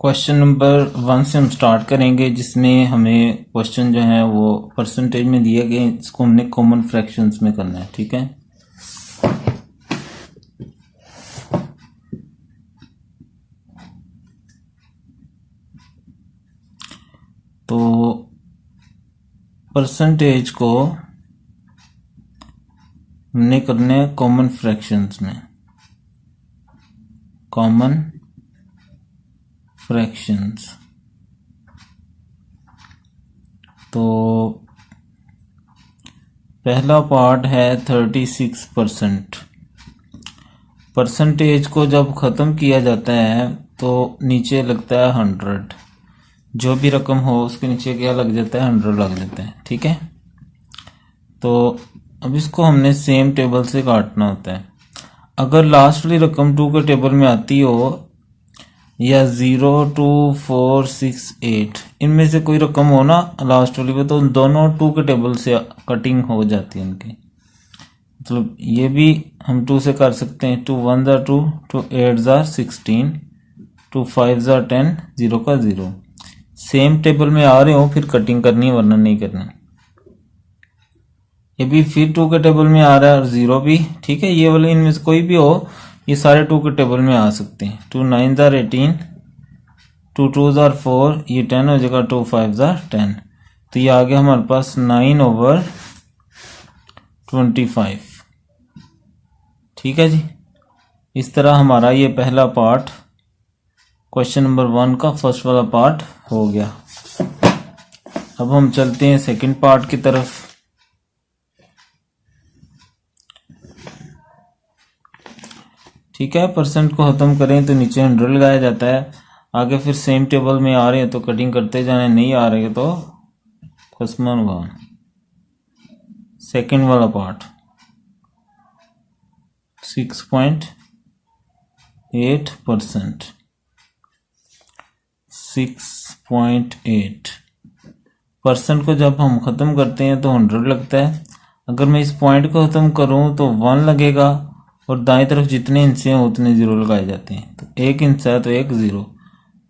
Question number 1 से हम start करेंगे, जिसमें हमें क्वेश्चन जो है वो परसेंटेज में दिए गए, इसको हमने कॉमन फ्रैक्शंस में करना है। ठीक है, तो परसेंटेज को हमने करना है कॉमन फ्रैक्शंस में। कॉमन फ्रैक्शंस, तो पहला पार्ट है 36%। परसेंटेज को जब ख़त्म किया जाता है तो नीचे लगता है 100। जो भी रकम हो उसके नीचे क्या लग जाता है, 100 लग जाता है। ठीक है, तो अब इसको हमने सेम टेबल से काटना होता है। अगर लास्ट वाली रकम 2 के टेबल में आती हो या 0, 2, 4, 6, 8, इनमें से कोई रकम हो ना लास्ट वाली पे, तो दोनों 2 के टेबल से कटिंग हो जाती है इनकी। मतलब ये भी हम 2 से कर सकते हैं। 2 1 ज़ा 2, 2 8 ज़ा 16, 2 5 ज़ा 10, 0 का 0। सेम टेबल में आ रहे हो फिर कटिंग करनी है, वरना नहीं करना। ये भी फिर 2 के टेबल में आ रहा है और 0 भी। ठीक है, ये वाले इनमें से कोई भी हो, ये सारे 2 के टेबल में आ सकते हैं। 2 9 ज़ा 18, 2 2 ज़ा 4, ये 10 हो जाएगा। 2 5 ज़ा 10, तो ये आ गया हमारे पास 9/25। ठीक है जी, इस तरह हमारा ये पहला पार्ट क्वेश्चन नंबर 1 का फर्स्ट वाला पार्ट हो गया। अब हम चलते हैं सेकंड पार्ट की तरफ। ठीक है, परसेंट को खत्म करें तो नीचे 100 लगाया जाता है। आगे फिर सेम टेबल में आ रहे हैं तो कटिंग करते जाने, नहीं आ रहे तो खसमान हुआ। सेकंड वाला पार्ट 6.8%। 6.8% को जब हम खत्म करते हैं तो 100 लगता है। अगर मैं इस पॉइंट को खत्म करूं तो 1 लगेगा और दाएं तरफ जितने हिस्से हैं उतने 0 लगाए जाते हैं। तो एक हिस्सा है तो एक 0,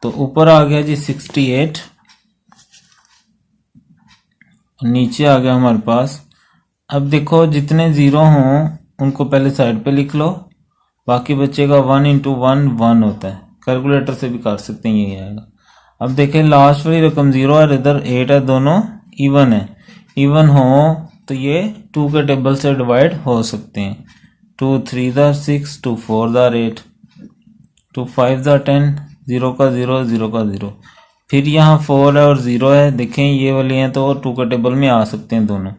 तो ऊपर आ गया जी 68, नीचे आ गया हमारे पास। अब देखो जितने 0 हों उनको पहले साइड पे लिख लो, बाकी बचेगा 1 × 1 1 होता है। कैलकुलेटर से भी कर सकते हैं, यही आएगा। अब देखें लास्ट वाली रकम 0 है, इधर 8 है, दोनों इवन है। इवन हो तो ये 2 के टेबल से डिवाइड हो सकते हैं। 2 3 ज़ा 6, 2 4 ज़ा 8, 2 5 ज़ा 10, 0 का 0, 0 का 0। फिर यहाँ 4 है और 0 है। देखें ये वाली हैं तो 2 के टेबल में आ सकते हैं दोनों।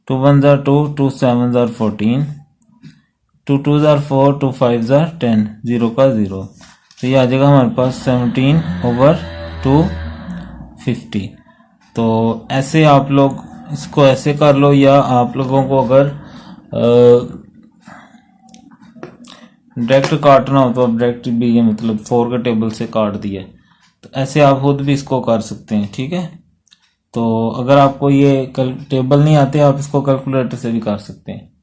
2 1 ज़ा 2, 2 7 ज़ा 14, 2 2 ज़ा 4, 2 5 ज़ा 10, 0 का 0। तो ये आ जाएगा हमारे पास 17/250। तो ऐसे आप लोग इसको ऐसे कर लो, या आप लोगों को अगर डायरेक्ट काटना हो तो आप डायरेक्ट भी, ये मतलब 4 के टेबल से काट दिया, तो ऐसे आप खुद भी इसको कर सकते हैं। ठीक है, तो अगर आपको ये टेबल नहीं आते आप इसको कैलकुलेटर से भी कर सकते हैं।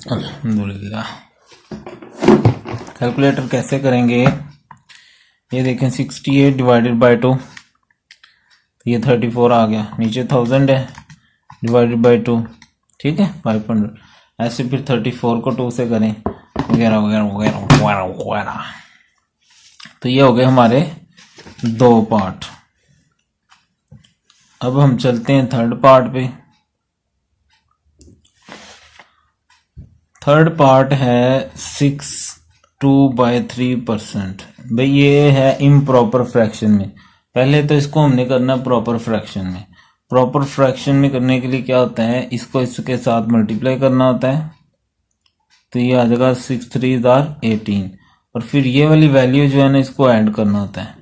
अल्हम्दुलिल्लाह। कैलकुलेटर कैसे करेंगे, ये देखें 68 डिवाइडेड बाय 2, ये 34 आ गया। नीचे 1000 है, डिवाइडेड बाय 2, ठीक है 500। ऐसे फिर 34 को 2 से करें, वगैरह वगैरह वगैरह वगैरह वगैरह। तो ये हो गए हमारे 2 पार्ट। अब हम चलते हैं थर्ड पार्ट पे। थर्ड पार्ट है 62/3%। भाई ये है इम्प्रॉपर फ्रैक्शन में। पहले तो इसको हमने करना प्रॉपर फ्रैक्शन में। प्रॉपर फ्रैक्शन में करने के लिए क्या होता है, इसको इसके साथ मल्टीप्लाई करना होता है, तो ये आ जाएगा 6 3 ज़ा 18। और फिर ये वाली वैल्यू जो है ना, इसको ऐड करना होता है।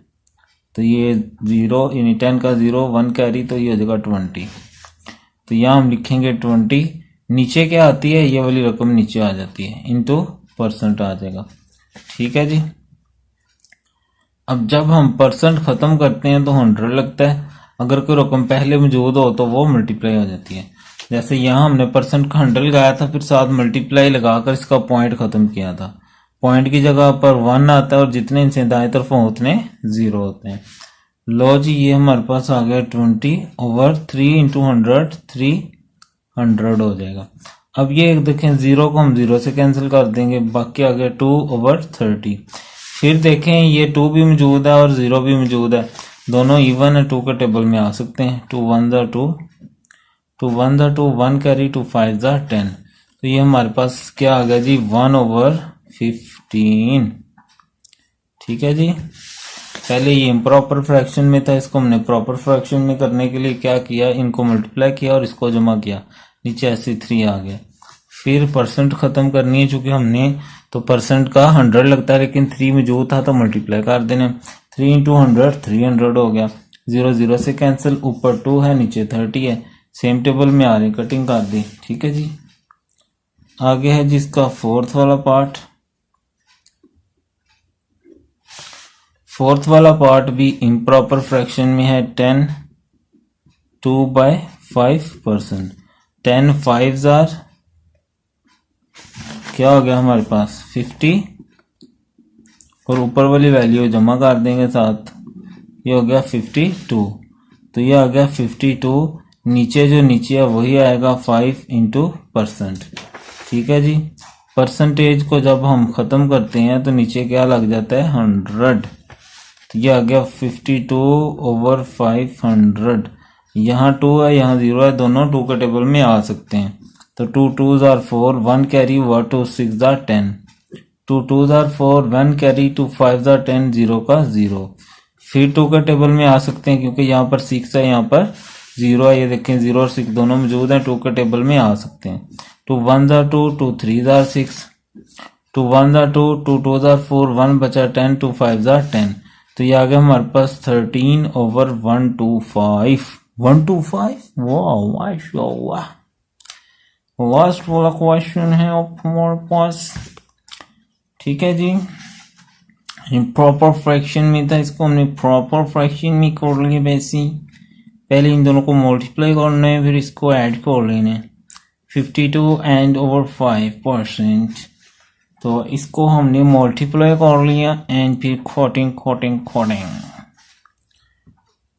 तो ये 0 यानी 10 का 0, 1 कैरी, तो ये हो जाएगा 20। तो यहाँ हम लिखेंगे 20। नीचे क्या आती है, ये वाली रकम नीचे आ जाती है, इनटू परसेंट आ जाएगा। ठीक है जी। अब जब हम परसेंट खत्म करते हैं तो 100 लगता है। अगर कोई रकम पहले मौजूद हो तो वो मल्टीप्लाई हो जाती है। जैसे यहाँ हमने परसेंट का 100 लगाया था, फिर साथ मल्टीप्लाई लगाकर इसका पॉइंट खत्म किया था। पॉइंट की जगह पर 1 आता है और जितने इनसे दाएं तरफ हों उतने 0 होते हैं। लो जी, ये हमारे पास आ गया 20/3 इंटू 100, 300 हो जाएगा। अब ये देखें, 0 को हम 0 से कैंसिल कर देंगे, बाकी आ गया 2/30। फिर देखें ये 2 भी मौजूद है और 0 भी मौजूद है, दोनों इवन है, 2 के टेबल में आ सकते हैं। 2 1 ज़ा 2, 2 1 ज़ा 2, 1 कैरी, 2 5 ज़ा 10। तो ये हमारे पास क्या आ गया जी, 1/15। ठीक है जी। पहले ये इम्प्रॉपर फ्रैक्शन में था, इसको हमने प्रॉपर फ्रैक्शन में करने के लिए क्या किया, इनको मल्टीप्लाई किया और इसको जमा किया, नीचे ऐसे 3 आ गया। फिर परसेंट खत्म करनी है, चूंकि हमने तो परसेंट का 100 लगता है, लेकिन 3 मौजूद था तो मल्टीप्लाई कर देने। 3 इंटू 100, 300 हो गया। 0 0 से कैंसिल, ऊपर 2 है नीचे 30 है, सेम टेबल में आ रही, कटिंग कर दी। ठीक है जी। आगे है जिसका फोर्थ वाला पार्ट। फोर्थ वाला पार्ट भी इम्प्रॉपर फ्रैक्शन में है। 10 2/5%। 10 5 जार क्या हो गया हमारे पास 50, और ऊपर वाली वैल्यू जमा कर देंगे साथ, ये हो गया 52। तो ये आ गया 52, नीचे जो नीचे है वही आएगा 5 इंटू %। ठीक है जी। परसेंटेज को जब हम खत्म करते हैं तो नीचे क्या लग जाता है, 100। तो ये आ गया 52/500। यहाँ 2 है, यहाँ 0 है, दोनों 2 के टेबल में आ सकते हैं। तो 2 2s are 4, 1 carry, 1 2 6 are 10, 2 2s are 4, 1 carry, 2 5 are 10, 0 का 0। फिर 2 के टेबल में आ सकते हैं, क्योंकि यहाँ पर 6 है, यहाँ पर 0 है। ये देखें 0 और 6 दोनों मौजूद हैं, 2 के टेबल में आ सकते हैं। 2 1s are 2, 2 3s are 6, 2 1s are 2, 2 2s are 4, 1 बचा 10, 2 5s are 10। तो ये आ गया हमारे पास 13/125। 125, वाह माशाल्लाह। लास्ट वाला क्वेश्चन है अब हमारे पास। ठीक है जी। इम्प्रॉपर फ्रैक्शन में था, इसको हमने प्रॉपर फ्रैक्शन में कर लिया। वैसे पहले इन दोनों को मल्टीप्लाई करना है, फिर इसको ऐड कर लेना है। 52 and over 5%। तो इसको हमने मल्टीप्लाई कर लिया एंड फिर कोटिंग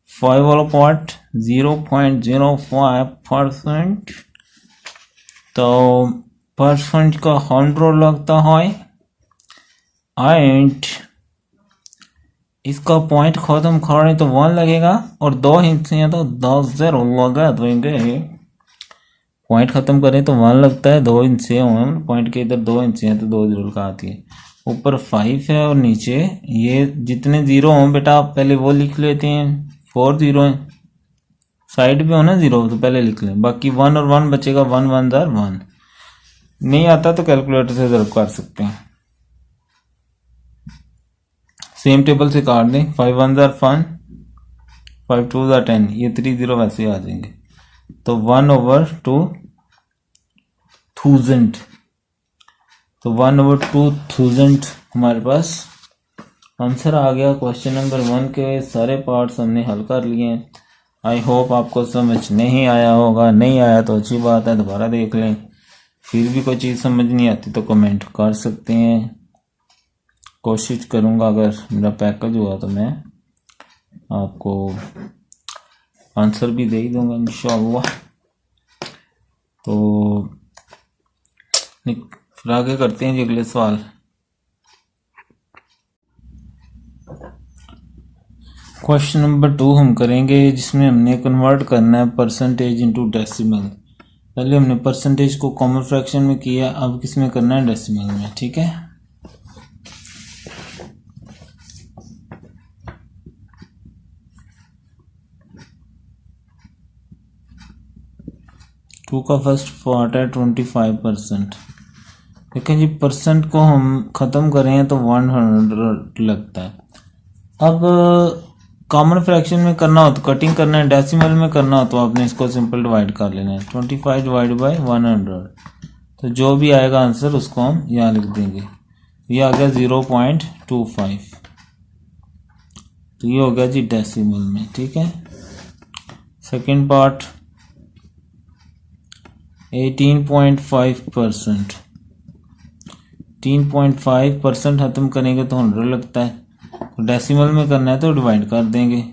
5 वाला पार्ट 0.05%। तो परसेंट का 100 लगता है एंड इसका पॉइंट खत्म करें तो 1 लगेगा, और 2 हिस्से हैं तो 10 0 लगा देंगे। पॉइंट खत्म करें तो 1 लगता है, 2 हिस्से हों, पॉइंट के इधर 2 हिस्से हैं तो 2 0 लगा आती है। ऊपर 5 है और नीचे ये जितने 0 हों बेटा आप पहले वो लिख लेते हैं। 4 0 हैं, साइड पे हो ना 0, तो पहले लिख लें, बाकी 1 और 1 बचेगा। 1 1 जार 1। नहीं आता तो कैलकुलेटर से ज़रूर कर सकते हैं, सेम टेबल से काट दें। 5 1 जार 1, 5 2 जार 10, ये 3 0 वैसे आ जाएंगे। तो 1/2000। तो 1/2000 हमारे पास आंसर आ गया। क्वेश्चन नंबर 1 के सारे पार्ट्स हमने हल कर लिए हैं। आई होप आपको समझ नहीं आया होगा, नहीं आया तो अच्छी बात है, दोबारा देख लें। फिर भी कोई चीज़ समझ नहीं आती तो कमेंट कर सकते हैं, कोशिश करूँगा अगर मेरा पैकेज हुआ तो मैं आपको आंसर भी दे ही दूँगा इंशाअल्लाह। तो फिर आगे करते हैं जी अगले सवाल। क्वेश्चन नंबर 2 हम करेंगे, जिसमें हमने कन्वर्ट करना है परसेंटेज इनटू डेसिमल। पहले हमने परसेंटेज को कॉमन फ्रैक्शन में किया, अब किसमें करना है, डेसिमल में। ठीक है। टू का फर्स्ट पार्ट है 25%। देखें जी, परसेंट को हम ख़त्म करें तो 100 लगता है। अब कॉमन फ्रैक्शन में करना हो तो कटिंग करना है, डेसिमल में करना हो तो आपने इसको सिंपल डिवाइड कर लेना है। 25 डिवाइड बाई 100, तो जो भी आएगा आंसर उसको हम यहाँ लिख देंगे। ये आ गया 0.25। तो ये हो गया जी डेसिमल में। ठीक है। Second part 18.5%। 18.5% ख़त्म करेंगे तो 100 लगता है, तो डेसिमल में करना है तो डिवाइड कर देंगे।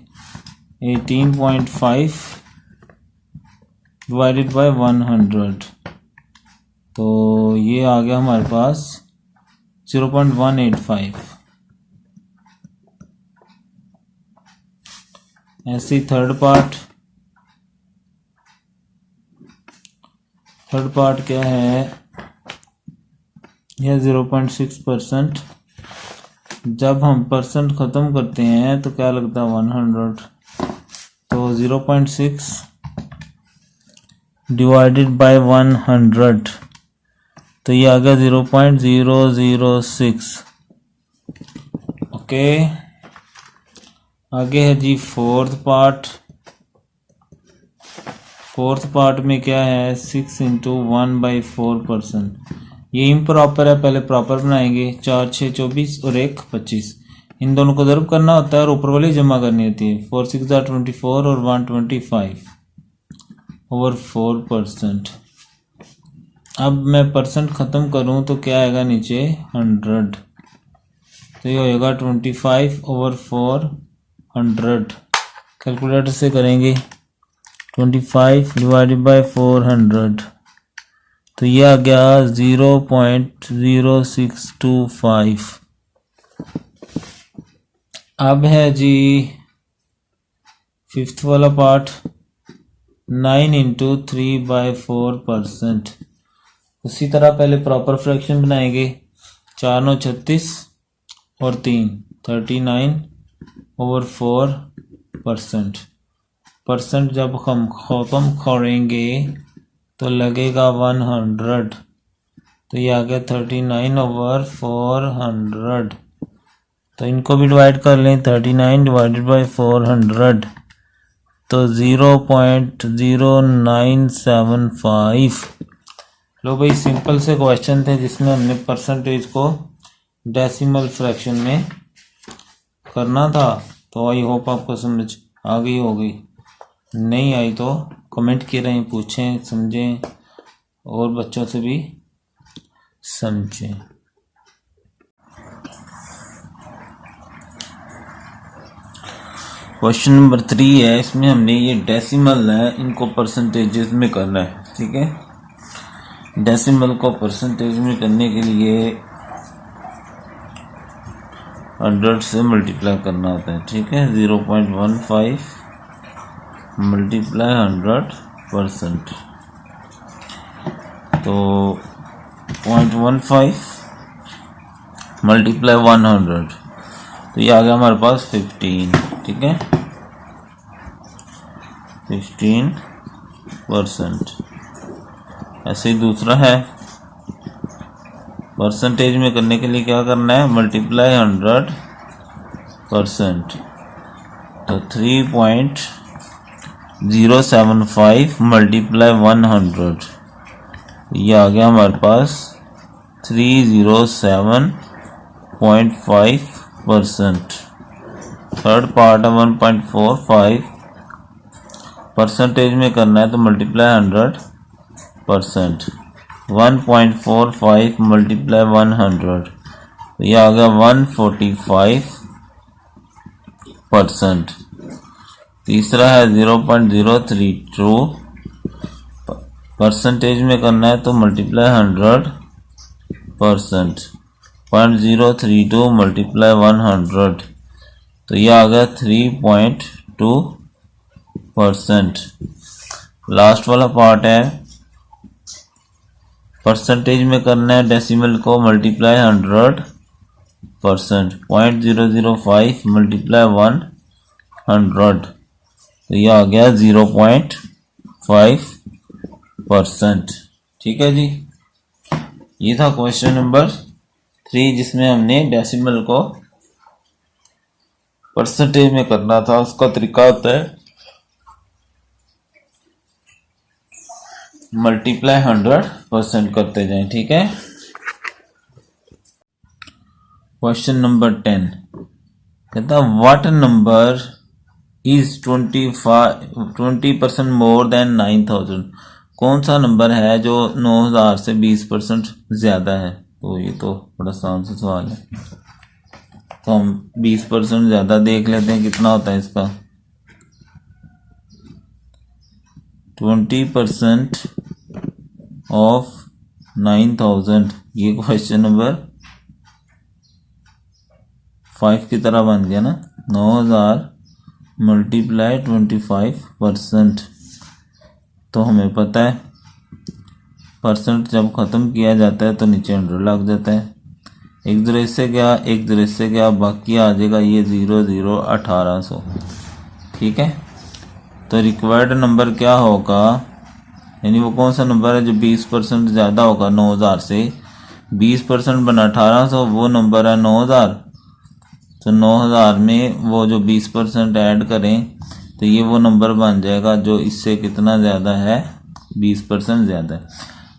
18.5 डिवाइडेड बाय 100, तो ये आ गया हमारे पास 0.185। ऐसे ही थर्ड पार्ट क्या है, यह 0.6%। जब हम परसेंट ख़त्म करते हैं तो क्या लगता है 100, तो 0.6 डिवाइडेड बाय 100, तो ये आ गया 0.006। ओके, आगे है जी फोर्थ पार्ट में क्या है 6 × 1/4%। ये इम्प्रॉपर है, पहले प्रॉपर बनाएंगे। 4 6 24 और 1 25, इन दोनों को ज़रूर करना होता है और ऊपर वाली जमा करनी होती है। 4 6 24 और 125/4%। अब मैं परसेंट ख़त्म करूं तो क्या आएगा नीचे 100, तो ये होएगा 25/400। कैलकुलेटर से करेंगे 25 डिवाइडेड बाय 400, तो ये आ गया 0.0625। अब है जी फिफ्थ वाला पार्ट, 9 × 3/4%। उसी तरह पहले प्रॉपर फ्रैक्शन बनाएंगे। 4 9 36 और 3 39/4%। परसेंट जब हम ख़त्म करेंगे तो लगेगा 100, तो ये आ गया 39/400। तो इनको भी डिवाइड कर लें, 39 डिवाइडेड बाय 400, तो 0.0975। लो भाई, सिंपल से क्वेश्चन थे जिसमें हमने परसेंटेज को डेसिमल फ्रैक्शन में करना था। तो आई होप आपको समझ आ गई होगी, नहीं आई तो कमेंट किए रहें, पूछें, समझें और बच्चों से भी समझें। क्वेश्चन नंबर 3 है, इसमें हमने ये डेसिमल है, इनको परसेंटेजेस में करना है। ठीक है, डेसिमल को परसेंटेज में करने के लिए 100 से मल्टीप्लाई करना होता है। ठीक है, 0.15 मल्टीप्लाई 100%, तो 0.15 मल्टीप्लाई 100, तो ये आ गया हमारे पास 15। ठीक है, 15%। ऐसे ही दूसरा है, परसेंटेज में करने के लिए क्या करना है, मल्टीप्लाई 100%, तो 3.075 मल्टीप्लाई 100, ये आ गया हमारे पास 307.5%। थर्ड पार्ट है 1.45, परसेंटेज में करना है तो मल्टीप्लाई 100%, 1.45 मल्टीप्लाई 100, तो ये आ गया 145%। तीसरा है 0.032, परसेंटेज में करना है तो मल्टीप्लाई 100%, 0.032 मल्टीप्लाई 100, तो ये आ गया 3.2%। लास्ट वाला पार्ट है, परसेंटेज में करना है डेसिमल को मल्टीप्लाई 100%, 0.005 मल्टीप्लाई 100, तो ये आ गया 0.5%। ठीक है जी, ये था क्वेश्चन नंबर 3 जिसमें हमने डेसिमल को परसेंटेज में करना था। उसका तरीका होता है मल्टीप्लाई 100% करते जाएं। ठीक है, क्वेश्चन नंबर 10 कहता what number is 20% more than 9000। कौन सा नंबर है जो 9000 से 20% ज़्यादा है? तो ये तो बड़ा आसान सा सवाल है। तो हम 20% ज़्यादा देख लेते हैं, कितना होता है इसका। 20% ऑफ 9000, ये क्वेश्चन नंबर 5 की तरह बन गया ना। 9000 मल्टीप्लाई 25%। तो हमें पता है परसेंट जब ख़त्म किया जाता है तो नीचे 100 लग जाता है। एक ज़रा इससे क्या, एक ज़रा इससे क्या, बाकी आ जाएगा ये 00 1800। ठीक है, तो रिक्वायर्ड नंबर क्या होगा, यानी वो कौन सा नंबर है जो 20% ज़्यादा होगा 9000 से। 20% बना 1800, वो नंबर है 9000। तो 9000 में वो जो 20% ऐड करें तो ये वो नंबर बन जाएगा जो इससे कितना ज़्यादा है, 20% ज़्यादा है।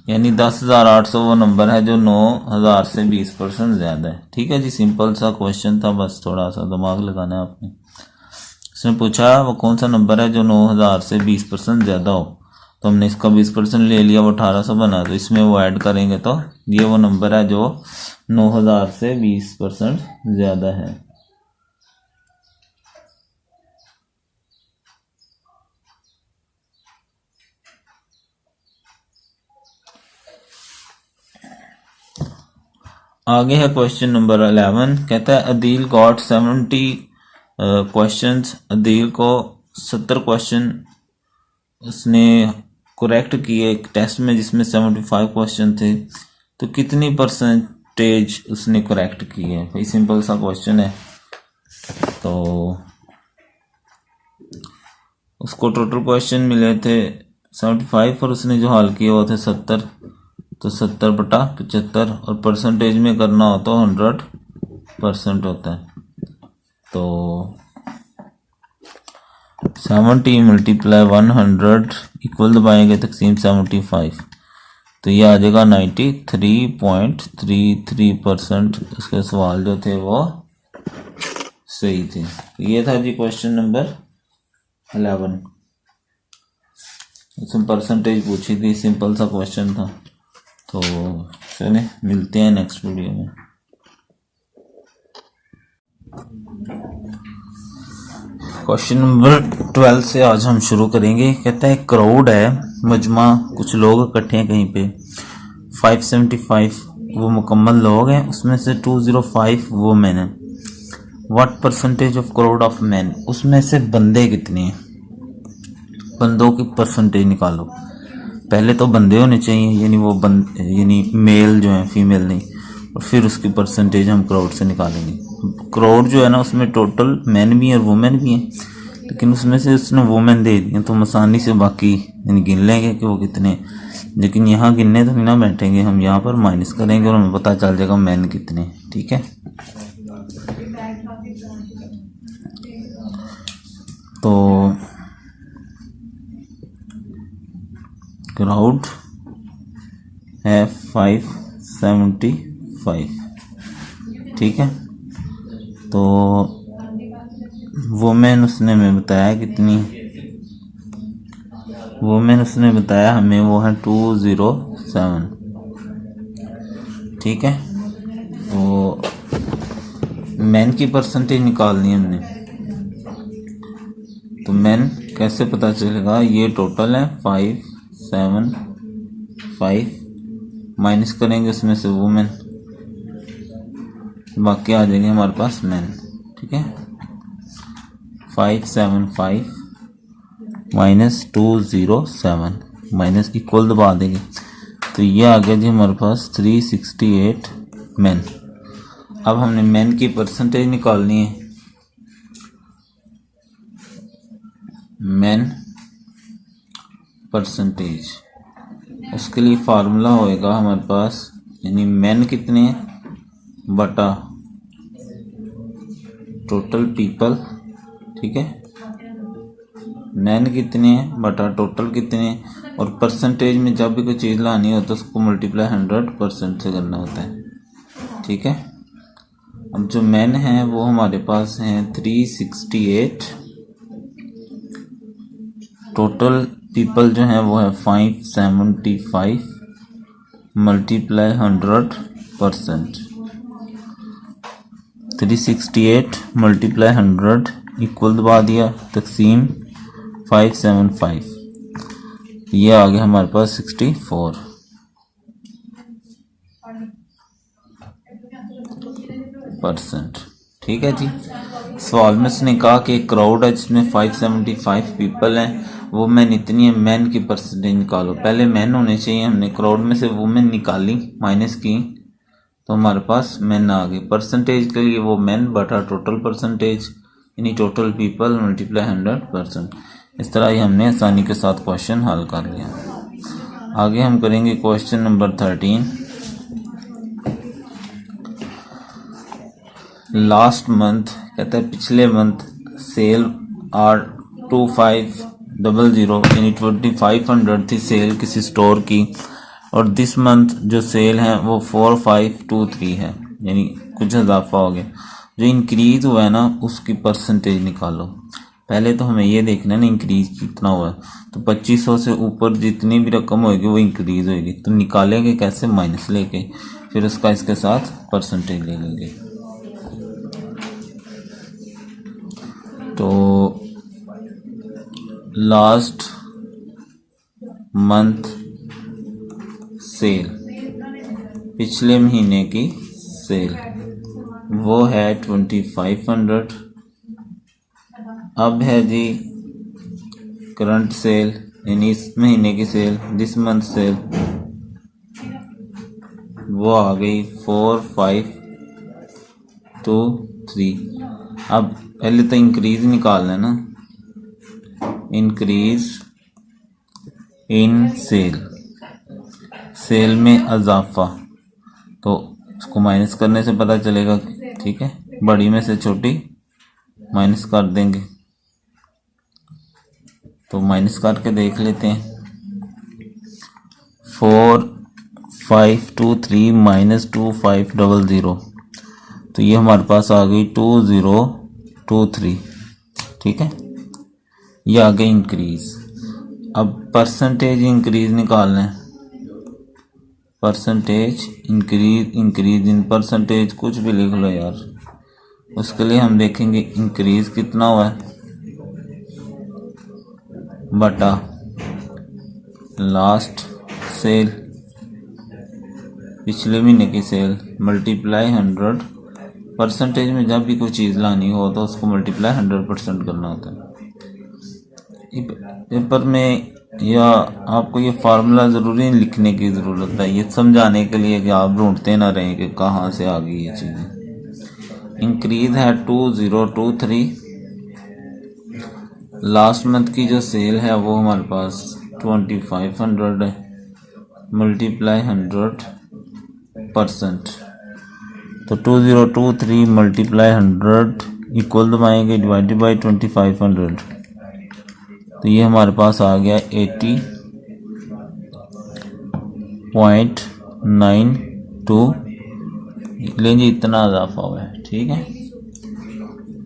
यानी 10,800 वो नंबर है जो 9000 से 20% ज़्यादा है। ठीक है जी, सिंपल सा क्वेश्चन था, बस थोड़ा सा दिमाग लगाना है आपने। इसने पूछा वो कौन सा नंबर है जो 9000 से 20% ज़्यादा हो, तो हमने इसका 20% ले लिया, वो 1800 बना, तो इसमें वो ऐड करेंगे तो ये वो नंबर है जो 9000 से 20% ज़्यादा है। आगे है क्वेश्चन नंबर 11। कहता है अदील गॉट 70 क्वेश्चंस। अदील को 70 क्वेश्चन उसने करेक्ट किए एक टेस्ट में जिसमें 75 क्वेश्चन थे, तो कितनी परसेंटेज उसने करेक्ट की है? भाई सिंपल सा क्वेश्चन है। तो उसको टोटल क्वेश्चन मिले थे 75 और उसने जो हल किए वो थे 70। तो 70/75 और परसेंटेज में करना हो तो 100% होता है। तो 70 मल्टीप्लाई 100 इक्वल दबाएंगे तकसीम 75, तो ये आ जाएगा 93.33%। उसके सवाल जो थे वो सही थे। ये था जी क्वेश्चन नंबर 11। इसमें परसेंटेज पूछी थी, सिंपल सा क्वेश्चन था। तो चले मिलते हैं नेक्स्ट वीडियो में। क्वेश्चन नंबर 12 से आज हम शुरू करेंगे। कहता है क्राउड है, मजमा कुछ लोग इकट्ठे हैं कहीं पे, 575 वो मुकम्मल लोग हैं, उसमें से 205 वो मैन हैं। What percentage of crowd of man, उसमें से बंदे कितने हैं, बंदों की परसेंटेज निकालो। पहले तो बंदे होने चाहिए, यानी वो यानी मेल जो है, फीमेल नहीं, और फिर उसकी परसेंटेज हम क्राउड से निकालेंगे। क्राउड जो है ना उसमें टोटल मैन भी हैं और वुमेन भी हैं, लेकिन उसमें से उसने वुमेन दे दी तो हम आसानी से बाकी यानी गिन लेंगे कि वो कितने। लेकिन यहाँ गिनने तो नहीं ना बैठेंगे, हम यहाँ पर माइनस करेंगे और हमें पता चल जाएगा मैन कितने। ठीक है, तो क्राउड है 575। ठीक है, तो वुमेन उसने हमें बताया कितनी, वुमेन उसने बताया हमें वो है 207। ठीक है, तो मैन की परसेंटेज निकालनी है हमने। तो मैन कैसे पता चलेगा, ये टोटल है 575, माइनस करेंगे उसमें से वुमेन, बाकी आ जाएंगे हमारे पास मैन। ठीक है, 575 माइनस 207 माइनस इक्वल दबा देंगे, तो ये आ गया जी हमारे पास 368 मैन। अब हमने मैन की परसेंटेज निकालनी है। मैन परसेंटेज, उसके लिए फार्मूला होएगा हमारे पास, यानी मैन कितने बटा टोटल पीपल। ठीक है, मैन कितने हैं बटा टोटल कितने हैं, और परसेंटेज में जब भी कोई चीज़ लानी हो तो उसको मल्टीप्लाई 100% से करना होता है। ठीक है, अब जो मैन है वो हमारे पास हैं 368, टोटल पीपल जो हैं वो है 575 मल्टीप्लाई 100%, 368 मल्टीप्लाई 100 इक्वल दबा दिया तकसीम 575, ये आ गया हमारे पास 64%। ठीक है जी। सवाल में उसने कहा कि एक क्राउड है जिसमें 575 पीपल हैं, वुमेन इतनी है, मैन की परसेंटेज निकालो। पहले मैन होने चाहिए, हमने क्राउड में से वुमेन निकाली, माइनस की, तो हमारे पास मैन आ गए। परसेंटेज के लिए वो मैन बटा टोटल परसेंटेज, यानी टोटल पीपल मल्टीप्लाई 100%। इस तरह ही हमने आसानी के साथ क्वेश्चन हल कर लिया। आगे हम करेंगे क्वेश्चन नंबर 13। लास्ट मंथ, कहता है पिछले मंथ सेल आर 2500 यानी 2500 थी सेल किसी स्टोर की, और दिस मंथ जो सेल है वो 4523 है, यानी कुछ इजाफा हो गया। जो इंक्रीज हुआ है ना उसकी परसेंटेज निकालो। पहले तो हमें ये देखना है ना इंक्रीज कितना हुआ है, तो 2500 से ऊपर जितनी भी रकम होगी वो इंक्रीज होगी, तो निकालेंगे कैसे, माइनस लेके, फिर उसका इसके साथ परसेंटेज ले लेंगे। तो लास्ट मंथ सेल, पिछले महीने की सेल वो है 2500। अब है जी करंट सेल यानी इस महीने की सेल, दिस मंथ सेल, वो आ गई 4523। अब पहले तो इंक्रीज निकालना है ना, इंक्रीज इन सेल, सेल में इजाफा, तो उसको माइनस करने से पता चलेगा। ठीक है, बड़ी में से छोटी माइनस कर देंगे, तो माइनस करके देख लेते हैं। 4523 माइनस 2500, तो ये हमारे पास आ गई 2023। ठीक है, ये आ गई इंक्रीज। अब परसेंटेज इंक्रीज निकालना है, परसेंटेज इंक्रीज इन परसेंटेज, कुछ भी लिख लो यार। उसके लिए हम देखेंगे इंक्रीज कितना हुआ है बटा लास्ट सेल, पिछले महीने की सेल, मल्टीप्लाई 100। परसेंटेज में जब भी कोई चीज़ लानी हो तो उसको मल्टीप्लाई 100% करना होता है। पेपर में या आपको ये फार्मूला ज़रूरी लिखने की ज़रूरत है, ये समझाने के लिए कि आप ढूंढते ना रहें कि कहाँ से आ गई ये चीज़ें। इंक्रीज है 2023। लास्ट मंथ की जो सेल है वो हमारे पास 2500 है, मल्टीप्लाई 100%, तो 2023 मल्टीप्लाई 100 इक्वल दबाएंगे डिवाइडेड बाई 2500, तो ये हमारे पास आ गया 80.92 लेंगे, इतना इजाफा हुआ है। ठीक है,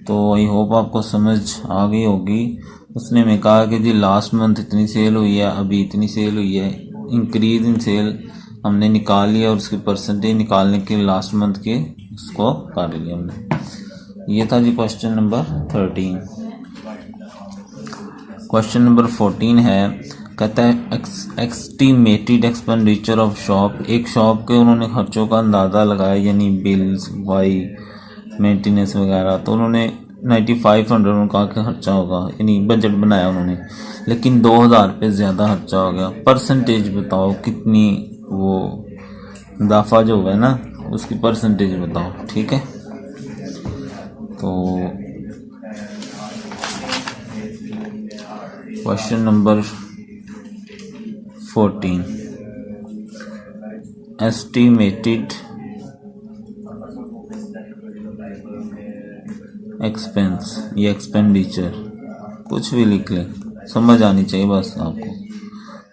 तो आई होप आपको समझ आ गई होगी। उसने में कहा कि जी लास्ट मंथ इतनी सेल हुई है, अभी इतनी सेल हुई है, इंक्रीज इन सेल हमने निकाल लिया और उसकी परसेंटेज निकालने के लास्ट मंथ के उसको कर लिया हमने। ये था जी क्वेश्चन नंबर 13। क्वेश्चन नंबर 14 है, कहता है एस्टीमेटेड एक्सपेंडिचर ऑफ शॉप, एक शॉप के उन्होंने खर्चों का अंदाज़ा लगाया, यानी बिल्स, वाई, मेंटेनेंस वगैरह, तो उन्होंने 9500 उनका खर्चा होगा, यानी बजट बनाया उन्होंने, लेकिन 2000 रुपये ज़्यादा खर्चा हो गया। परसेंटेज बताओ कितनी, वो इजाफा जो हुआ है ना उसकी परसेंटेज बताओ। ठीक है, तो क्वेश्चन नंबर 14, एस्टिमेटेड एक्सपेंस या एक्सपेंडिचर, कुछ भी लिख लें, समझ आनी चाहिए बस आपको।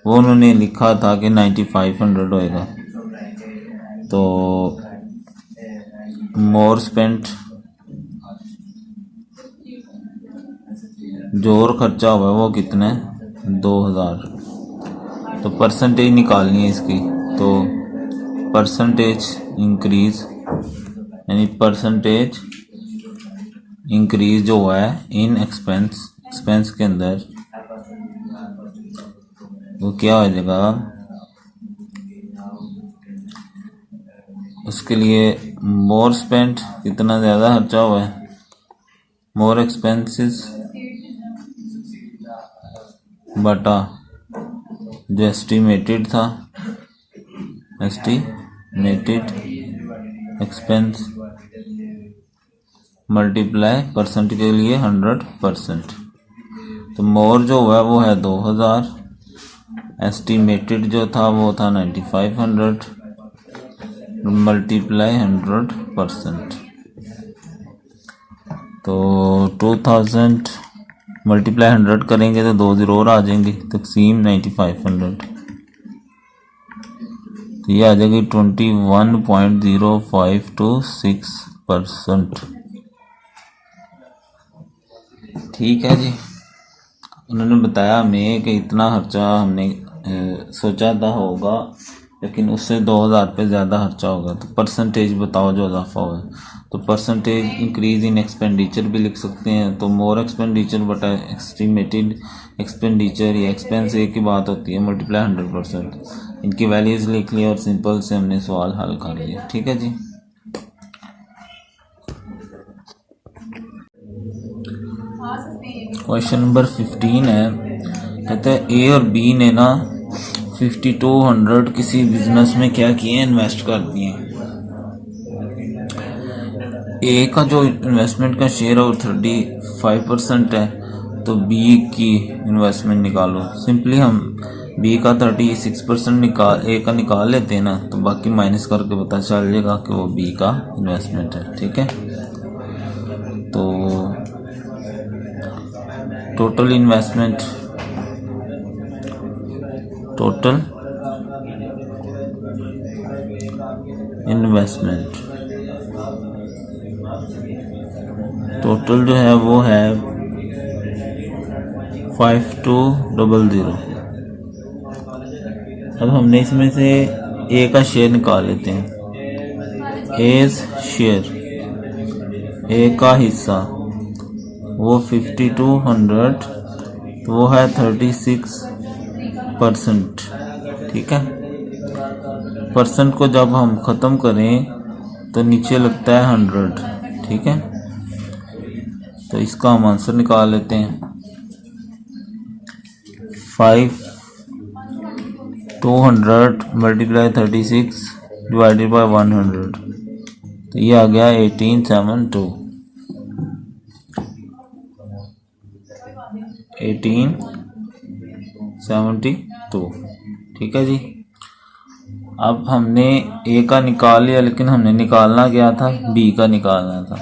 वो उन्होंने लिखा था कि 9500 होएगा, तो मोर स्पेंट, जो और खर्चा हुआ है वो कितना है 2000। तो परसेंटेज निकालनी है इसकी, तो परसेंटेज इंक्रीज यानी परसेंटेज इंक्रीज जो है इन एक्सपेंस के अंदर वो क्या हो जाएगा, उसके लिए मोर स्पेंट कितना ज़्यादा खर्चा हुआ है, मोर एक्सपेंसेस बटा जो एस्टिमेटेड था, एस्टिमेटेड एक्सपेंस मल्टीप्लाई परसेंट के लिए 100%। तो मोर जो हुआ वो है 2000, एस्टिमेटेड जो था वो था 9500 मल्टीप्लाई 100%। तो 2000 मल्टीप्लाई 100 करेंगे तो 2 0 और आ जाएंगे, तकसीम 9500, तो ये आ जाएगी 21.0526%। ठीक है जी। उन्होंने बताया हमें कि इतना खर्चा हमने सोचा था होगा, लेकिन उससे 2000 पे ज़्यादा खर्चा होगा। तो परसेंटेज बताओ जो इजाफा हुआ है। तो परसेंटेज इंक्रीज इन एक्सपेंडिचर भी लिख सकते हैं। तो मोर एक्सपेंडिचर बटा एस्टिमेटेड एक्सपेंडिचर या एक्सपेंस एक ही बात होती है, मल्टीप्लाई 100%। इनकी वैल्यूज़ लिख ली और सिंपल से हमने सवाल हल कर लिया। ठीक है जी। क्वेश्चन नंबर 15 है, कहते हैं ए और बी ने ना 5200 किसी बिजनेस में क्या किए, इन्वेस्ट कर दिए। ए का जो इन्वेस्टमेंट का शेयर है वो 35% है, तो बी की इन्वेस्टमेंट निकालो। सिंपली हम बी का 36% ए का निकाल लेते हैं ना, तो बाकी माइनस करके पता चल जाएगा कि वो बी का इन्वेस्टमेंट है। ठीक है। तो टोटल इन्वेस्टमेंट टोटल जो है वो है 5200। अब हमने इसमें से ए का शेयर निकाल लेते हैं। एज शेयर, ए का हिस्सा वो 5200, तो वो है 36%। ठीक है। परसेंट को जब हम ख़त्म करें तो नीचे लगता है 100। ठीक है। तो इसका हम आंसर निकाल लेते हैं। 5200 मल्टीप्लाई 36 डिवाइडेड बाय 100, तो ये आ गया 1872। ठीक है जी। अब हमने ए का निकाल लिया, लेकिन हमने निकालना क्या था, बी का निकालना था।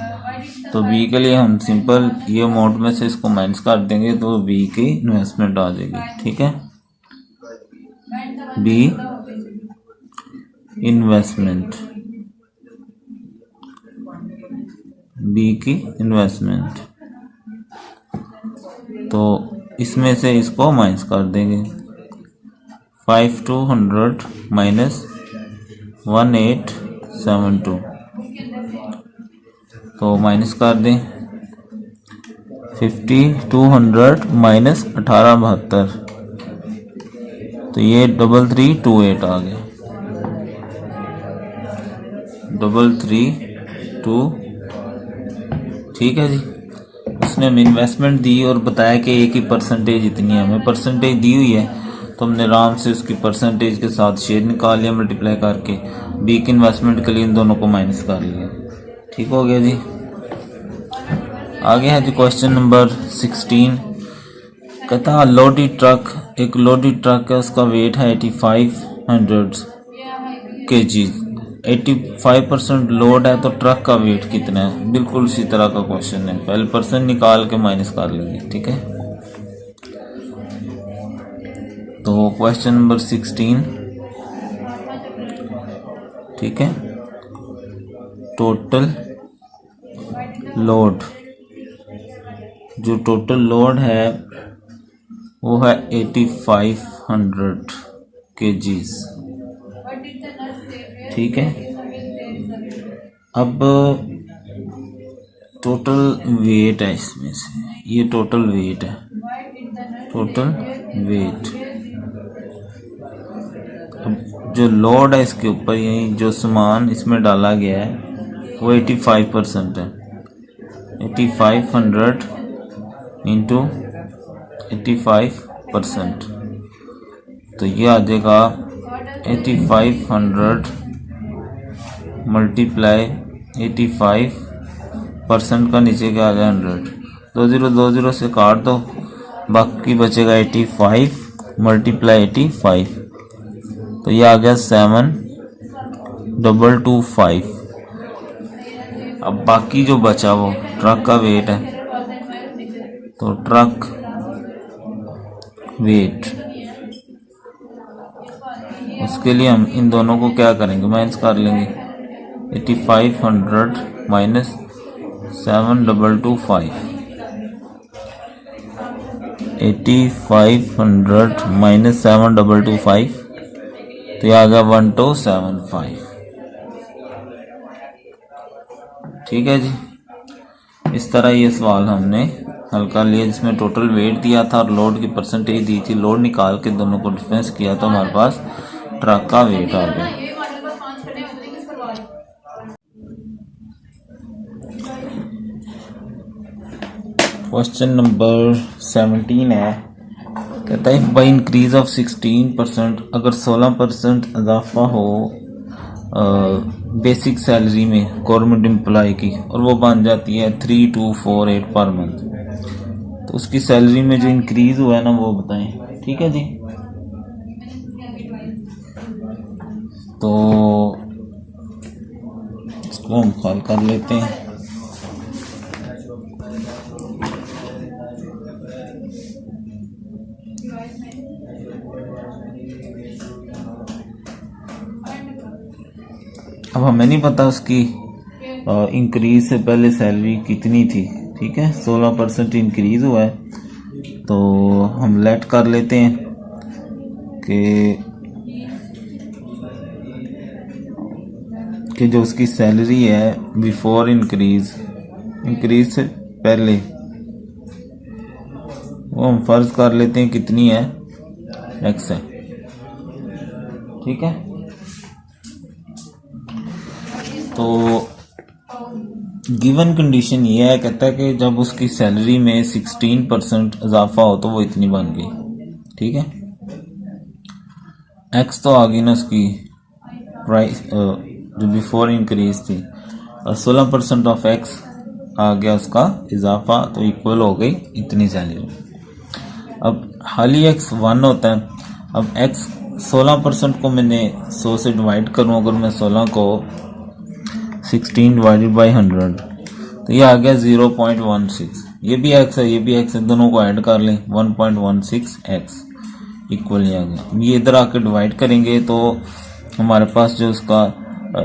तो बी के लिए हम सिंपल ये अमाउंट में से इसको माइनस कर देंगे, तो बी की इन्वेस्टमेंट आ जाएगी। ठीक है। बी इन्वेस्टमेंट, बी की इन्वेस्टमेंट, तो इसमें से इसको माइनस कर देंगे। 5200 माइनस 1872, तो माइनस कर दें। 5200 माइनस 1872, तो ये 3328 आ गया। 3328। ठीक है जी। उसने हमें इन्वेस्टमेंट दी और बताया कि ए की परसेंटेज इतनी है, हमें परसेंटेज दी हुई है, तो हमने आराम से उसकी परसेंटेज के साथ शेयर निकाल लिया मल्टीप्लाई करके। बी की इन्वेस्टमेंट के लिए इन दोनों को माइनस कर लिया। ठीक हो गया जी। आगे है जी क्वेश्चन नंबर 16। कहता है लोडेड ट्रक, एक लोडेड ट्रक है, उसका वेट है 8500 kg। 85% लोड है, तो ट्रक का वेट कितना है। बिल्कुल उसी तरह का क्वेश्चन है, पहले परसेंट निकाल के माइनस कर लेंगे। ठीक है। तो क्वेश्चन नंबर 16, ठीक है। टोटल लोड, जो टोटल लोड है वो है 8500 kgs। ठीक है, अब टोटल वेट है इसमें से, ये टोटल वेट है, टोटल वेट। अब जो लोड है इसके ऊपर, यही जो सामान इसमें डाला गया है वो 85% है। 8500 इंटू 85%, तो ये आ जाएगा 8500 मल्टीप्लाई 85% का नीचे क्या आ जाए 100, 20 से काट दो, बाकी बचेगा 85 मल्टीप्लाई 85, तो ये आ गया 7225। अब बाकी जो बचा वो ट्रक का वेट है, तो ट्रक वेट, उसके लिए हम इन दोनों को क्या करेंगे, माइनस कर लेंगे। 8500 माइनस 7225, 8500 माइनस 7225, तो ये आ गया 1275। ठीक है जी, इस तरह ये सवाल हमने हल कर लिया, जिसमें टोटल वेट दिया था और लोड की परसेंटेज दी थी। लोड निकाल के दोनों को डिफरेंस किया तो हमारे पास ट्रक का वेट आ गया। क्वेश्चन नंबर 17 है, कहता है बाई इंक्रीज ऑफ 16%, अगर 16% इजाफा हो बेसिक सैलरी में गवर्नमेंट एम्प्लॉय की, और वो बन जाती है 3248 पर मंथ, तो उसकी सैलरी में जो इंक्रीज हुआ है ना वो बताएं। ठीक है जी, तो इसको हम हल कर लेते हैं। अब हमें नहीं पता उसकी इंक्रीज से पहले सैलरी कितनी थी। ठीक है, 16% इंक्रीज हुआ है, तो हम लेट कर लेते हैं कि जो उसकी सैलरी है बिफोर इंक्रीज से पहले, वो हम फर्ज कर लेते हैं कितनी है, एक्स है। ठीक है, तो गिवन कंडीशन ये है, कहता है कि जब उसकी सैलरी में 16% इजाफा हो तो वो इतनी बन गई। ठीक है, एक्स तो आ गई ना उसकी प्राइस जो बिफोर इंक्रीज थी, और 16% ऑफ एक्स आ गया उसका इजाफा, तो इक्वल हो गई इतनी सैलरी। अब हाली एक्स 1 होता है। अब एक्स 16% को मैंने 100 से डिवाइड करूं, अगर मैं 16 को 16 डिवाइडेड बाई 100, तो ये आ गया 0.16। ये भी एक्स है, ये भी एक्स है, दोनों को ऐड कर लें, 1.16 एक्स इक्वल आ गया। ये इधर आकर डिवाइड करेंगे तो हमारे पास जो उसका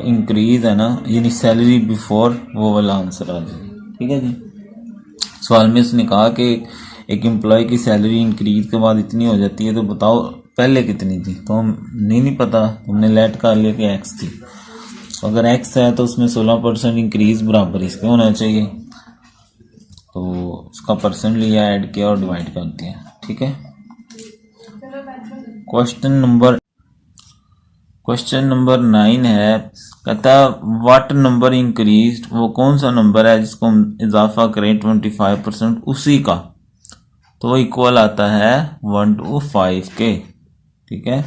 इंक्रीज है ना, यानी सैलरी बिफोर, वो वाला आंसर आ जाएगा। ठीक है जी, सवाल में उसने कहा कि एक एम्प्लॉय की सैलरी इंक्रीज के बाद इतनी हो जाती है, तो बताओ पहले कितनी थी। तो हम नहीं पता, हमने लेट कर लिया कि एक्स थी। अगर एक्स है तो उसमें 16% इंक्रीज बराबर इसके होना चाहिए, तो उसका परसेंट लिया, ऐड किया और डिवाइड कर दिया। ठीक है, क्वेश्चन नंबर 9 है, कहता है व्हाट नंबर इंक्रीज, वो कौन सा नंबर है जिसको हम इजाफा करें 25% उसी का, तो वो इक्वल आता है 1 to 5 के। ठीक है,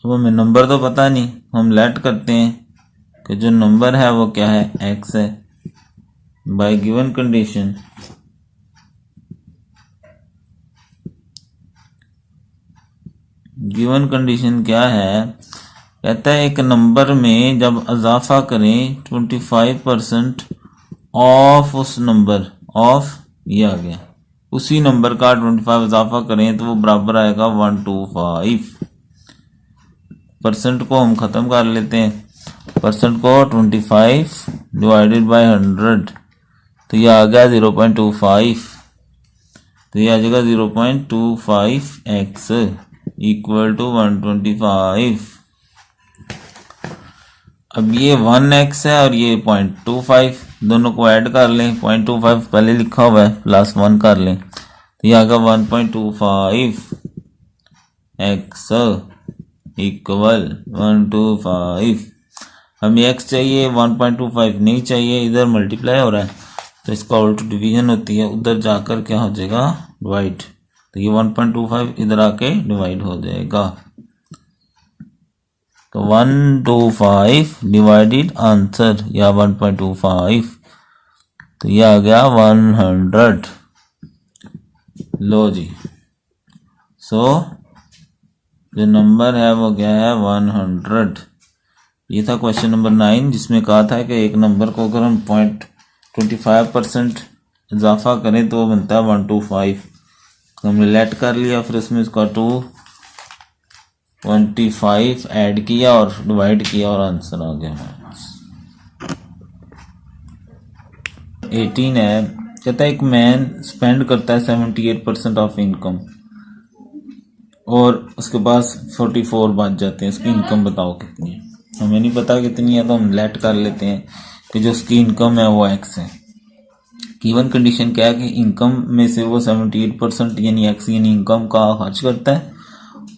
अब हमें नंबर तो पता नहीं, हम लेट करते हैं कि जो नंबर है वो क्या है, एक्स है। बाय गिवन कंडीशन क्या है, कहता है एक नंबर में जब इजाफा करें 25% ऑफ उस नंबर, ऑफ ये आ गया, उसी नंबर का 25 इजाफा करें तो वो बराबर आएगा 125। परसेंट को हम ख़त्म कर लेते हैं। परसेंट को 25 डिवाइडेड बाय 100, तो ये आ गया 0.25, तो ये आ जाएगा 0.25x इक्वल टू 125। अब ये 1x है और ये 0.25, दोनों को ऐड कर लें। 0.25 पहले लिखा हुआ है, प्लस 1 कर लें, तो ये आ गया 1.25x इक्वल 125। हमें x चाहिए, 1.25 नहीं चाहिए, इधर मल्टीप्लाई हो रहा है तो इसका उल्ट डिवीजन होती है, उधर जाकर क्या हो जाएगा, डिवाइड। तो ये 1.25 इधर आके डिवाइड हो जाएगा, तो 125 डिवाइडेड आंसर या 1.25, तो ये आ गया 100। लो जी, सो जो नंबर है वो क्या है, 100। ये था क्वेश्चन नंबर 9, जिसमें कहा था कि एक नंबर को अगर हम 0.25% इजाफा करें तो वो बनता है 125। तो हमने लेट कर लिया, फिर उसमें इसका 225 ऐड किया और डिवाइड किया और आंसर आ गया हमारे पास। 18 है, कहता है एक मैन स्पेंड करता है 78% ऑफ इनकम और उसके पास 44 बच जाते हैं, उसकी इनकम बताओ कितनी है। हमें नहीं पता कितनी है, तो हम लेट कर लेते हैं कि जो उसकी इनकम है वो x है। गिवन कंडीशन क्या है कि इनकम में से वो 78% यानी x यानी इनकम का खर्च करता है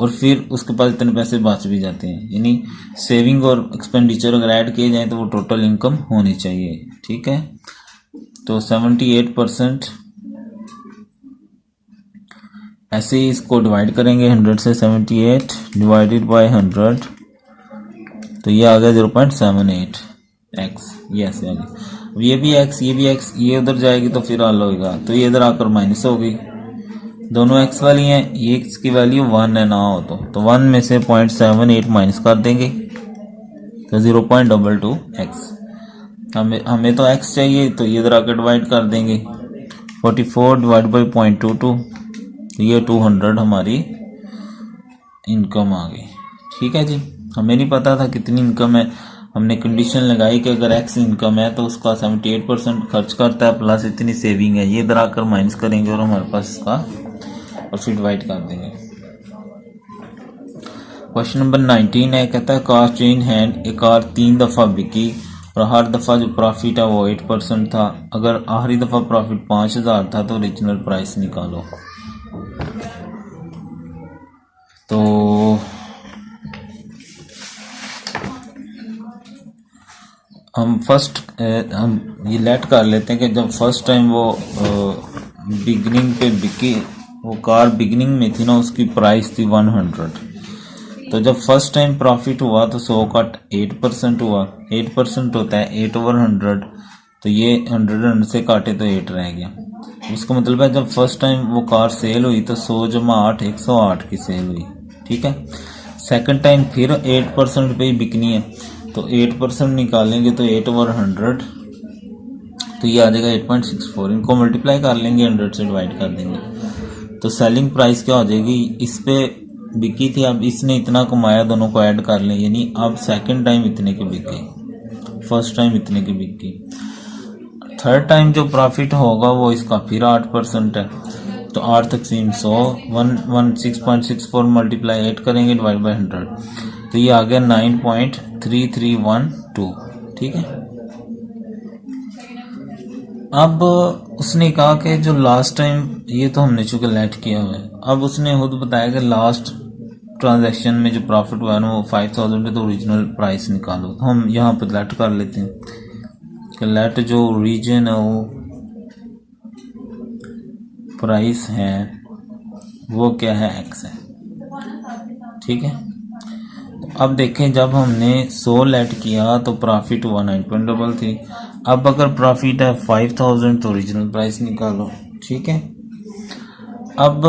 और फिर उसके पास इतने पैसे बच भी जाते हैं, यानी सेविंग और एक्सपेंडिचर अगर ऐड किए जाए तो वो टोटल इनकम होनी चाहिए। ठीक है, तो 78%, ऐसे ही इसको डिवाइड करेंगे 100 से, 78 डिवाइडेड बाय 100, तो ये आ गया 0.78x। यस यानी ये भी x ये भी x, ये उधर जाएगी तो फिर हल होगा, तो ये इधर आकर माइनस होगी, दोनों x वाली हैं, ये x की वैल्यू 1 है ना हो तो 1 में से 0.78 माइनस कर देंगे तो 0.22x। हमें तो x चाहिए, तो ये इधर आकर डिवाइड कर देंगे, 44 डिवाइड बाई 0.22, ये 200 हमारी इनकम आ गई। ठीक है जी, हमें नहीं पता था कितनी इनकम है, हमने कंडीशन लगाई कि अगर x इनकम है तो उसका 78% खर्च करता है प्लस इतनी सेविंग है, ये इधर आकर माइनस करेंगे और हमारे पास इसका और फिर डिवाइड कर देंगे। क्वेश्चन नंबर 19 है, कहता है कार चेंज हैंड, एक कार 3 दफ़ा बिकी और हर दफ़ा जो प्रॉफिट है वो 8% था। अगर आखिरी दफ़ा प्रॉफिट 5000 था तो ओरिजिनल प्राइस निकालो। तो हम ये लेट कर लेते हैं कि जब फर्स्ट टाइम वो बिगनिंग पे बिकी, वो कार बिगनिंग में थी ना, उसकी प्राइस थी 100। तो जब फर्स्ट टाइम प्रॉफिट हुआ तो 100 का 8% हुआ, 8% होता है 8/100, तो ये 100 से काटे तो 8 रह गया। उसका मतलब है जब फर्स्ट टाइम वो कार सेल हुई तो 100 जमा 8 108 की सेल हुई। ठीक है, सेकंड टाइम फिर 8% पे ही बिकनी है, तो 8% निकालेंगे तो 8/100, तो ये आ जाएगा 8.64। इनको मल्टीप्लाई कर लेंगे, 100 से डिवाइड कर देंगे, तो सेलिंग प्राइस क्या हो जाएगी, इस पे बिकी थी, अब इसने इतना कमाया, दोनों को ऐड कर लें, यानी अब सेकंड टाइम इतने की बिकी, फर्स्ट टाइम इतने की बिकी, थर्ड टाइम जो प्रॉफिट होगा वो इसका फिर 8% है, तो 8 तकसीम 100, 116.64 मल्टीप्लाई 8 करेंगे डिवाइड बाई 100, तो ये आ गया 9.3312। ठीक है, अब उसने कहा कि जो लास्ट टाइम, ये तो हमने चूंकि लेट किया हुआ है, अब उसने खुद बताया कि लास्ट ट्रांजैक्शन में जो प्रॉफिट हुआ है वो 5000 है, तो ओरिजिनल प्राइस निकालो। तो हम यहाँ पर लेट कर लेते हैं कि लेट जो रीजन है वो प्राइस है वो क्या है, x है। ठीक है, अब देखें जब हमने 100 लेट किया तो प्रॉफिट हुआ 9.33। अब अगर प्रॉफिट है 5000 तो ओरिजिनल प्राइस निकालो। ठीक है, अब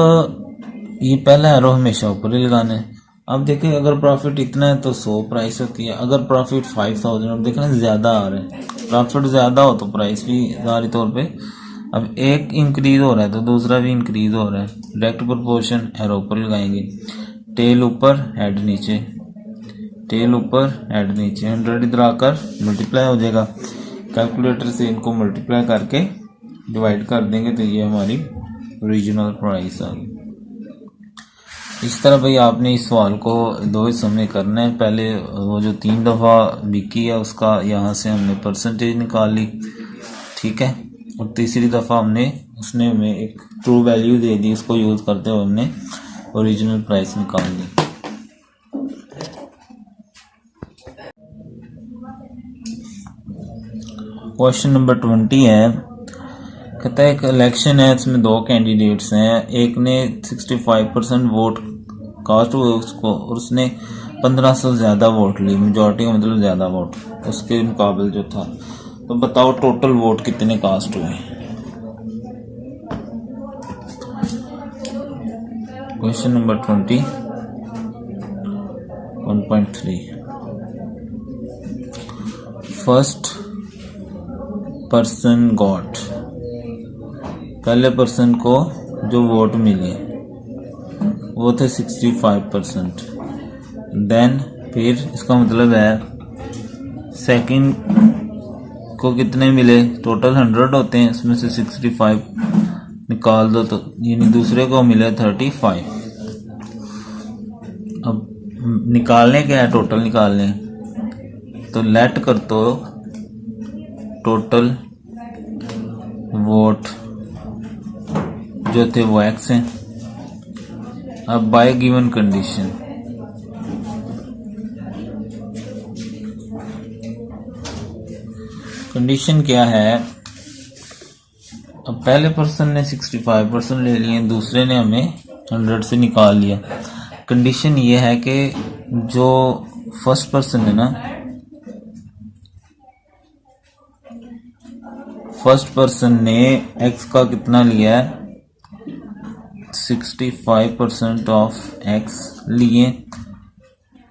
ये पहला एरो हमेशा ऊपर ही लगाना है। अब देखें अगर प्रॉफिट इतना है तो 100 प्राइस होती है, अगर प्रॉफिट 5000, अब देखना ज़्यादा आ रहा है, प्रॉफिट ज़्यादा हो तो प्राइस भी ज़ाहिर तौर पे, अब एक इंक्रीज हो रहा है तो दूसरा भी इंक्रीज हो रहा है। डायरेक्ट प्रोपोर्शन, एरो ऊपर लगाएंगे, टेल ऊपर हेड नीचे, टेल ऊपर ऐड नीचे, 100 इधर आकर मल्टीप्लाई हो जाएगा। कैलकुलेटर से इनको मल्टीप्लाई करके डिवाइड कर देंगे तो ये हमारी ओरिजिनल प्राइस आ गई। इस तरह भाई आपने इस सवाल को 2 हिस्सों में करना है। पहले वो जो 3 दफ़ा बिकी है उसका यहाँ से हमने परसेंटेज निकाल ली, ठीक है, और तीसरी दफ़ा हमने उसने हमें एक ट्रू वैल्यू दे दी, उसको यूज़ करते हुए हमने ओरिजिनल प्राइस निकाल ली। क्वेश्चन नंबर 20 है, कहता है एक इलेक्शन है, इसमें 2 कैंडिडेट्स हैं, एक ने 65% वोट कास्ट हुए उसको और उसने 1500 ज़्यादा वोट ली, मेजॉरिटी का मतलब ज़्यादा वोट उसके मुकाबले जो था, तो बताओ टोटल वोट कितने कास्ट हुए। Question number 20 1.3 first person got, पहले पर्सन को जो वोट मिले वो थे 65%। देन फिर इसका मतलब है सेकंड को कितने मिले, टोटल 100 होते हैं, इसमें से 65 निकाल दो तो यानी दूसरे को मिले 35। अब निकालने क्या है, टोटल निकालने, तो लेट कर तो टोटल वोट जो थे वो x हैं। अब बाय गिवन कंडीशन, कंडीशन क्या है, अब पहले पर्सन ने 65% ले लिए, दूसरे ने हमें 100 से निकाल लिया। कंडीशन ये है कि जो फर्स्ट पर्सन है ना, फर्स्ट पर्सन ने x का कितना लिया है, 65% ऑफ x लिए,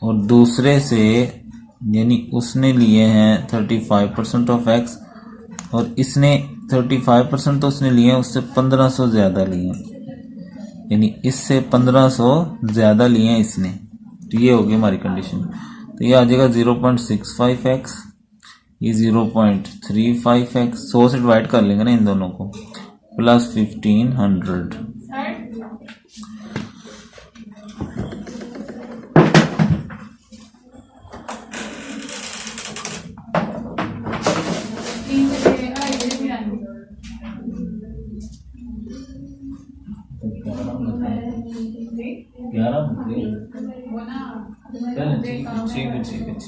और दूसरे से यानी उसने लिए हैं 35% ऑफ x, और इसने 35% तो उसने लिए, उससे 1500 ज़्यादा लिए, यानी इससे 1500 ज़्यादा लिए हैं इसने, तो ये होगी हमारी कंडीशन। तो ये आ जाएगा 0.65x, ये 0.35x, 100 से डिवाइड कर लेंगे ना इन दोनों को, प्लस 1500। ठीक है।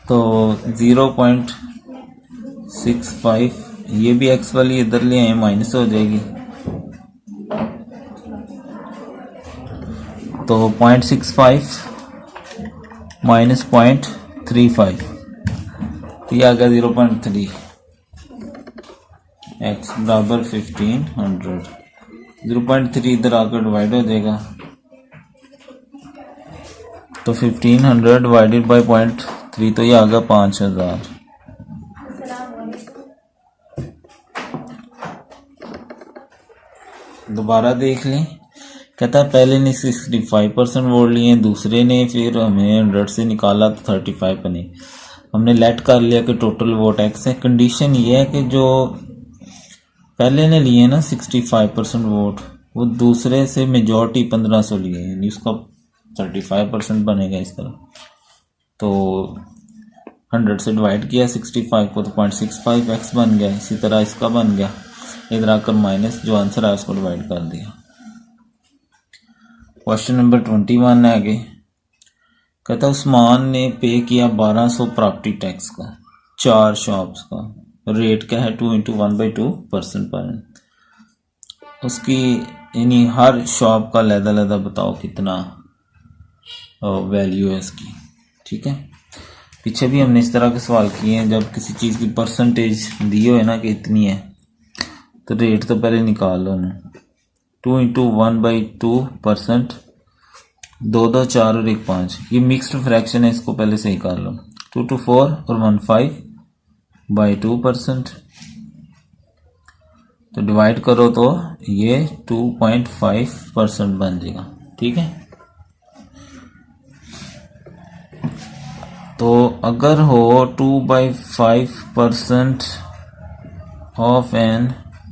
तो 0.65, ये भी x वाली इधर ले आए, माइनस हो जाएगी, तो 0.65 माइनस 0.35, तो ये आ गया 0.3, x बराबर 1500। 0.3 इधर आकर डिवाइड हो जाएगा, तो 1500 डिवाइडेड बाई 0.3, तो ये आ गया 5000। दोबारा देख लें, कहता है पहले ने 65% वोट लिए, दूसरे ने फिर हमें 100 से निकाला तो 35 बने, हमने लेट कर लिया कि टोटल वोट x है। कंडीशन ये है कि जो पहले ने लिए ना 65% वोट, वो दूसरे से मेजॉरिटी 1500 लिए, यानी उसका 35% बनेगा इस तरह। तो 100 से डिवाइड किया 65 को, तो 0.65x बन गया, इसी तरह इसका बन गया, इधर आकर माइनस जो आंसर है उसको डिवाइड कर दिया। क्वेश्चन नंबर 21 है आगे, कहता उस्मान ने पे किया 1200 प्रॉपर्टी टैक्स का 4 शॉप्स का, रेट क्या है 2 × 1/2% पर एनम। उसकी यानी हर शॉप का लहदा बताओ कितना वैल्यू है इसकी, ठीक है। पीछे भी हमने इस तरह के सवाल किए हैं, जब किसी चीज़ की परसेंटेज दी हो है ना कि इतनी है, तो रेट तो पहले निकाल लो ना, 2 × 1/2%, 2 2 4 और 1 5, ये मिक्स्ड फ्रैक्शन है, इसको पहले सही कर लो। 2 to 4 और 1 5/2%। तो डिवाइड करो तो ये 2.5% बन जाएगा। ठीक है, तो अगर हो 2/5% ऑफ एन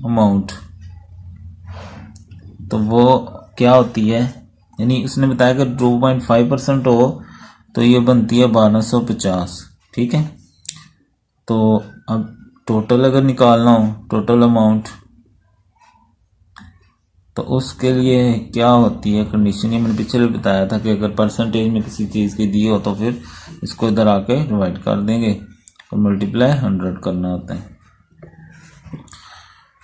अमाउंट तो वो क्या होती है, यानी उसने बताया कि 2.5% हो तो ये बनती है 1250। ठीक है, तो अब टोटल अगर निकालना हो, टोटल अमाउंट, तो उसके लिए क्या होती है कंडीशन, ये मैंने पिछले बताया था कि अगर परसेंटेज में किसी चीज़ की दी हो तो फिर इसको इधर आके डिवाइड कर देंगे और मल्टीप्लाई 100 करना होता है।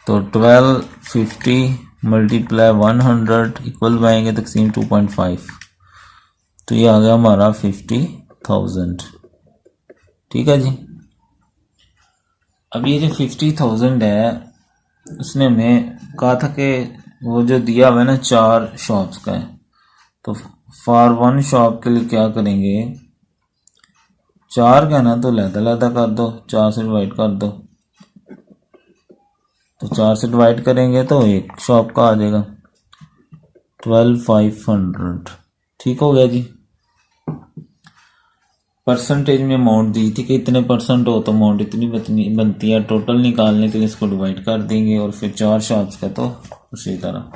तो 1250 मल्टीप्लाई 100 इक्वल आएंगे तकसीम 2.5, तो ये आ गया हमारा 50,000। ठीक है जी, अब ये जो 50,000 है उसने हमें कहा था कि वो जो दिया हुआ है ना 4 शॉप्स का है, तो फॉर 1 शॉप के लिए क्या करेंगे, 4 का ना तो लहदा कर दो, 4 से डिवाइड कर दो, तो 4 से डिवाइड करेंगे तो एक शॉप का आ जाएगा 12,500। ठीक हो गया जी। परसेंटेज में अमाउंट दी थी कि इतने परसेंट हो तो अमाउंट इतनी बनती है, टोटल निकालने के लिए इसको डिवाइड कर देंगे और फिर 4 शॉप्स का तो उसी तरह।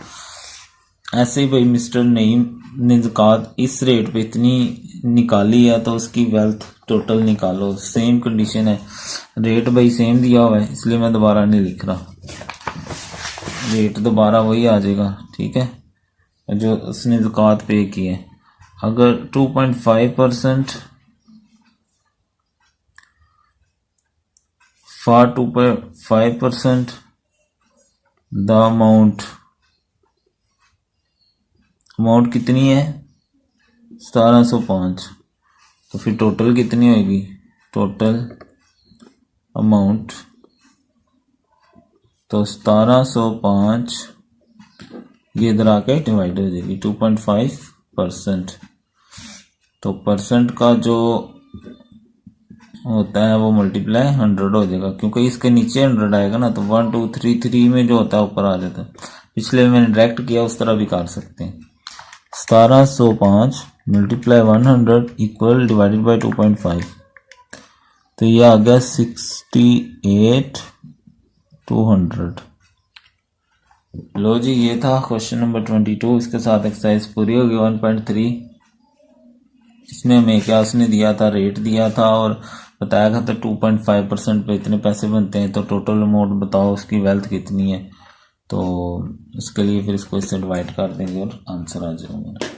ऐसे ही भाई मिस्टर नईम ने ज़कात इस रेट पे इतनी निकाली है तो उसकी वेल्थ टोटल निकालो। सेम कंडीशन है, रेट भाई सेम दिया हुआ है इसलिए मैं दोबारा नहीं लिख रहा, रेट दोबारा वही आ जाएगा। ठीक है, जो उसने ज़कात पे की है, अगर 2.5% for 2.5% द अमाउंट कितनी है 1705, तो फिर टोटल कितनी होगी, टोटल अमाउंट तो 1705 ये इधर आके डिवाइड हो जाएगी 2.5%। तो परसेंट का जो होता है वो मल्टीप्लाई 100 हो जाएगा, क्योंकि इसके नीचे 100 आएगा ना, तो 1 2 3 3 में जो होता है ऊपर आ जाता है। पिछले मैंने डायरेक्ट किया, उस तरह भी कर सकते हैं। 1705 मल्टीप्लाई 100 इक्वल डिवाइडेड बाई 2.5, तो ये आ गया 68,200। लो जी, ये था क्वेश्चन नंबर 22। इसके साथ एक्सरसाइज पूरी होगी 1.3। इसमें हमें क्या उसने दिया था, रेट दिया था और बताया था 2.5% पे इतने पैसे बनते हैं, तो टोटल अमाउंट बताओ उसकी वेल्थ कितनी है। तो इसके लिए फिर इसको इससे डिवाइड कर देंगे और आंसर आ जाएगा।